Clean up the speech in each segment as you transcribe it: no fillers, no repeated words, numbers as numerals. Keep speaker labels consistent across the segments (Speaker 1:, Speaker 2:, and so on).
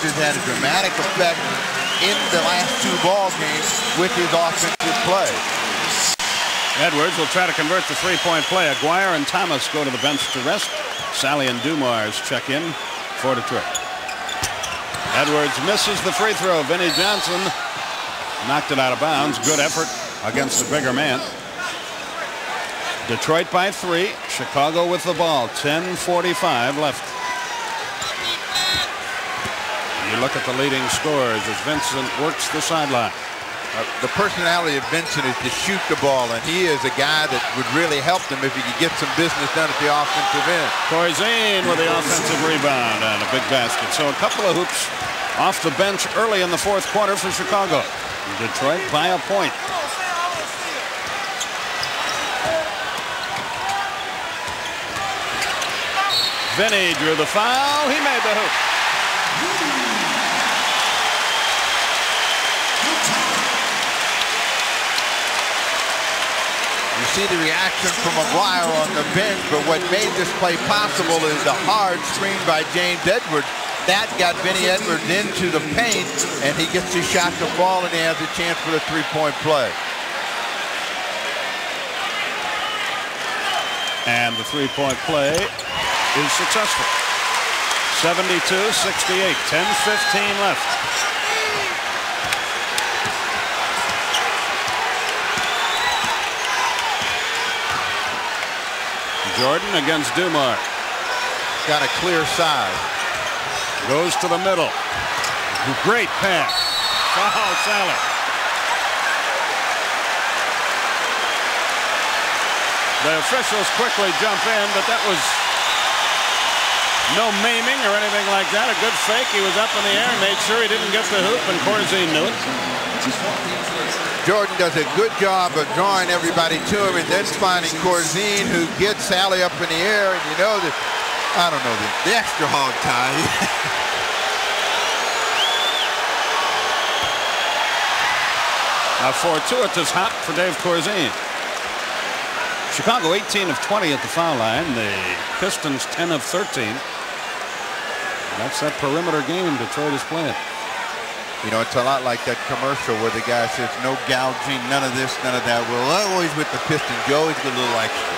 Speaker 1: Edwards has had a dramatic effect in the last 2 ball games with his offensive play.
Speaker 2: Edwards will try to convert the three-point play. Aguirre and Thomas go to the bench to rest. Sally and Dumars check in for Detroit. Edwards misses the free throw. Vinnie Johnson knocked it out of bounds. Good effort against the bigger man. Detroit by 3. Chicago with the ball. 10:45 left. You look at the leading scorers as Vincent works the sideline.
Speaker 1: The personality of Vincent is to shoot the ball, and he is a guy that would really help them if he could get some business done at the offensive end.
Speaker 2: Corzine with the offensive rebound and a big basket. So a couple of hoops off the bench early in the 4th quarter for Chicago. Detroit by a point. Vinny drew the foul. He made the hoop.
Speaker 1: You see the reaction from Aguirre on the bench, but what made this play possible is the hard screen by James Edwards. That got Vinny Edwards into the paint, and he gets his shot to fall, and he has a chance for the three-point play.
Speaker 2: And the three-point play is successful. 72-68, 10:15 left. Jordan against Dumars.
Speaker 1: Got a clear side.
Speaker 2: Goes to the middle. Great pass. Foul, Sally. The officials quickly jump in, but that was no maiming or anything like that. A good fake. He was up in the air and made sure he didn't get the hoop, and Corzine knew it.
Speaker 1: Jordan does a good job of drawing everybody to him and then finding Corzine, who gets Sally up in the air, and you know that, I don't know, the extra hog tie.
Speaker 2: A fortuitous hop for Dave Corzine. Chicago 18 of 20 at the foul line. The Pistons 10 of 13. That's that perimeter game Detroit is playing.
Speaker 1: You know, it's a lot like that commercial where the guy says, no gouging, none of this, none of that. Well, always with the Pistons, you always get a little extra.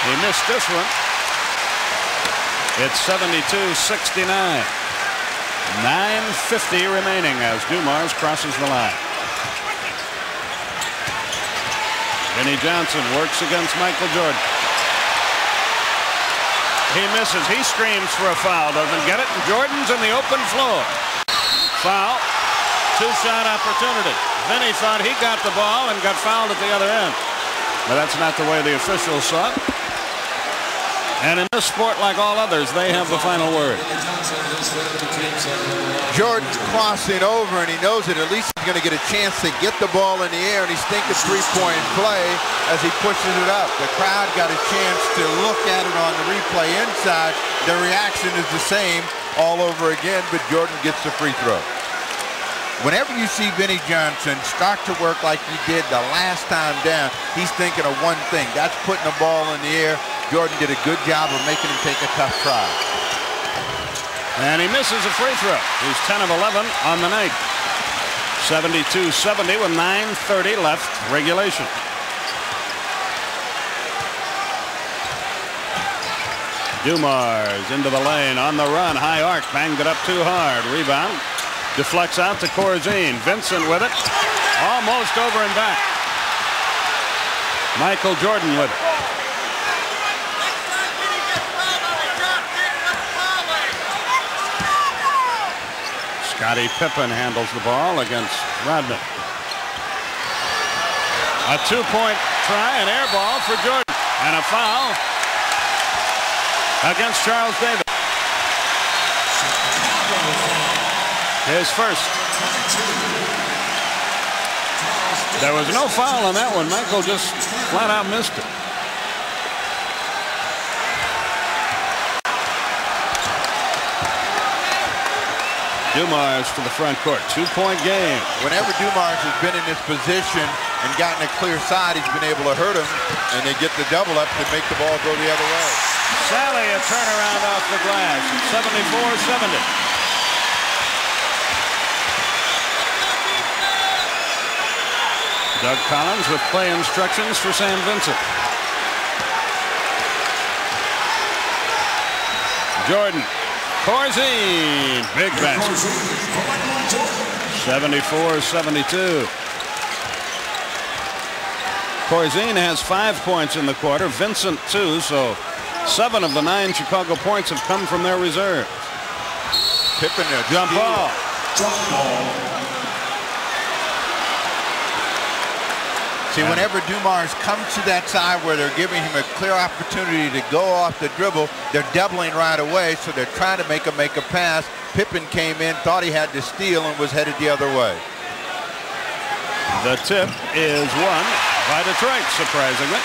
Speaker 2: He missed this one. It's 72-69. 9:50 remaining as Dumars crosses the line. Vinnie Johnson works against Michael Jordan. He misses. He screams for a foul. Doesn't get it. And Jordan's in the open floor. Foul. 2-shot opportunity. Vinny thought he got the ball and got fouled at the other end. But that's not the way the officials saw it. And in this sport, like all others, they have the final word.
Speaker 1: Jordan's crossing over, and he knows that at least he's going to get a chance to get the ball in the air, and he's thinking three-point play as he pushes it up. The crowd got a chance to look at it on the replay inside. The reaction is the same all over again, but Jordan gets the free throw. Whenever you see Vinnie Johnson start to work like he did the last time down, he's thinking of one thing. That's putting the ball in the air. Jordan did a good job of making him take a tough try.
Speaker 2: And he misses a free throw. He's 10 of 11 on the night. 72-70 with 9:30 left regulation. Dumars into the lane on the run. High arc. Banged it up too hard. Rebound. Deflects out to Corzine. Vincent with it. Almost over and back. Michael Jordan with it. Scottie Pippen handles the ball against Rodman. A two-point try, an air ball for Jordan. And a foul against Charles Davis. His first. There was no foul on that one. Michael just flat out missed it. Dumars to the front court. Two-point game.
Speaker 1: Whenever Dumars has been in this position and gotten a clear side, he's been able to hurt him, and they get the double up to make the ball go the other way.
Speaker 2: Sally a turnaround off the glass. 74-70. Doug Collins with play instructions for Sam Vincent. Jordan. Corzine. Big basket. 74-72. Corzine has 5 points in the quarter. Vincent 2, so 7 of the 9 Chicago points have come from their reserve.
Speaker 1: Pippen there.
Speaker 2: Jump ball.
Speaker 1: See, whenever Dumars comes to that side where they're giving him a clear opportunity to go off the dribble, they're doubling right away, so they're trying to make a pass. Pippen came in, thought he had to steal, and was headed the other way.
Speaker 2: The tip is won by Detroit, surprisingly.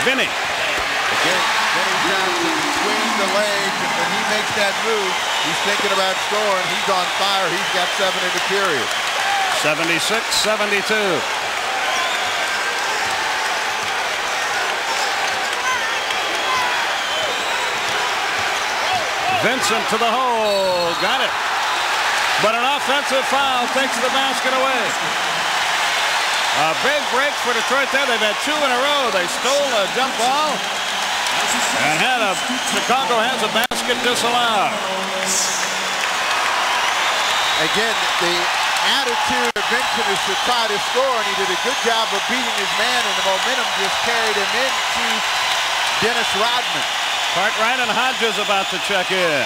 Speaker 2: Vinny.
Speaker 1: Again, Vinny Johnson between the legs, and when he makes that move, he's thinking about scoring. He's on fire. He's got 7 in the period.
Speaker 2: 76-72. Vincent to the hole. Got it. But an offensive foul takes the basket away. A big break for Detroit there. They've had 2 in a row. They stole a jump ball and Chicago has a basket disallowed.
Speaker 1: Again, the attitude of Vincent is to try to score, and he did a good job of beating his man, and the momentum just carried him into Dennis Rodman.
Speaker 2: Cartwright and Hodges about to check in.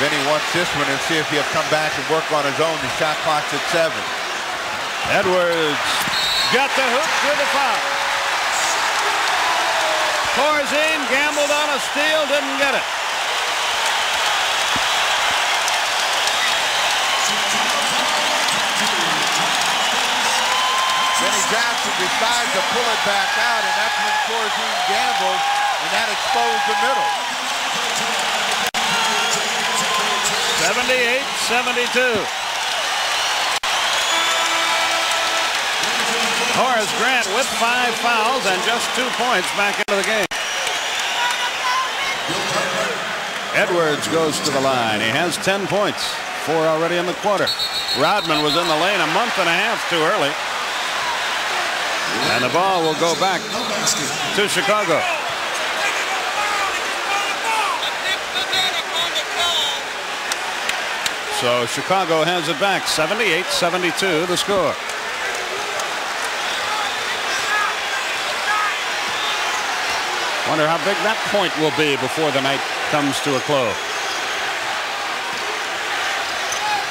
Speaker 1: Vinny wants this one and see if he'll come back and work on his own. The shot clock's at 7.
Speaker 2: Edwards got the hoop to the foul. Corzine gambled on a steal, didn't get it.
Speaker 1: Vinny Johnson decides to pull it back out, and that's when Corzine gambled, and that exposed the middle.
Speaker 2: 78-72. Horace Grant with 5 fouls and just 2 points back into the game. Edwards goes to the line. He has 10 points, 4 already in the quarter. Rodman was in the lane a month and a half too early. And the ball will go back to Chicago. So Chicago has it back. 78-72 the score. Wonder how big that point will be before the night comes to a close.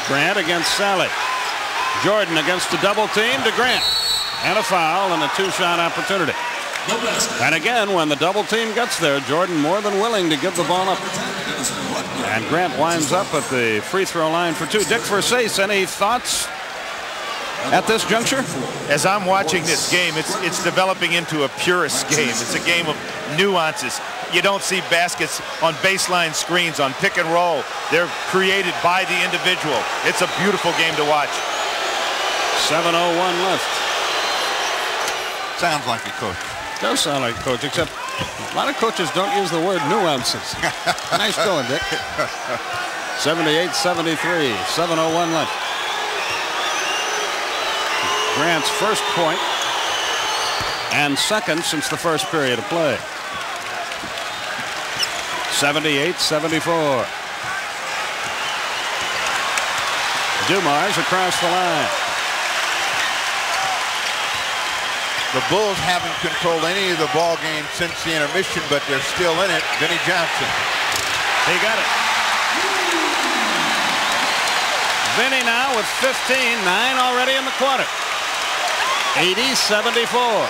Speaker 2: Grant against Sally. Jordan against a double team to Grant. And a foul and a 2-shot opportunity. And again, when the double team gets there, Jordan more than willing to give the ball up. And Grant winds up at the free throw line for 2. Dick Versace, any thoughts at this juncture?
Speaker 3: As I'm watching this game, it's developing into a purist game. It's a game of nuances. You don't see baskets on baseline screens, on pick and roll. They're created by the individual. It's a beautiful game to watch.
Speaker 2: 7:01 left.
Speaker 1: Sounds like a coach.
Speaker 2: Does sound like a coach, except a lot of coaches don't use the word nuances. Nice going, Dick. 78-73, 7:01 left. Grant's first point and second since the first period of play. 78-74. Dumars across the line.
Speaker 1: The Bulls haven't controlled any of the ball game since the intermission, but they're still in it. Vinny Johnson.
Speaker 2: He got it. Vinny now with 15, 9 already in the quarter. 80-74.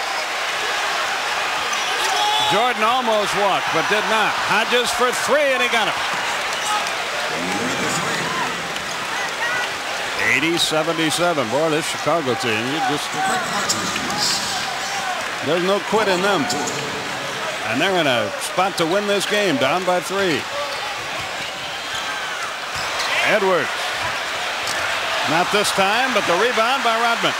Speaker 2: Jordan almost walked, but did not. Hodges for 3, and he got it. 80-77. Boy, this Chicago team, there's no quit in them. And they're in a spot to win this game, down by 3. Edwards. Not this time, but the rebound by Rodman.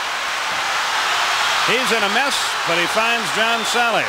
Speaker 2: He's in a mess, but he finds John Sally.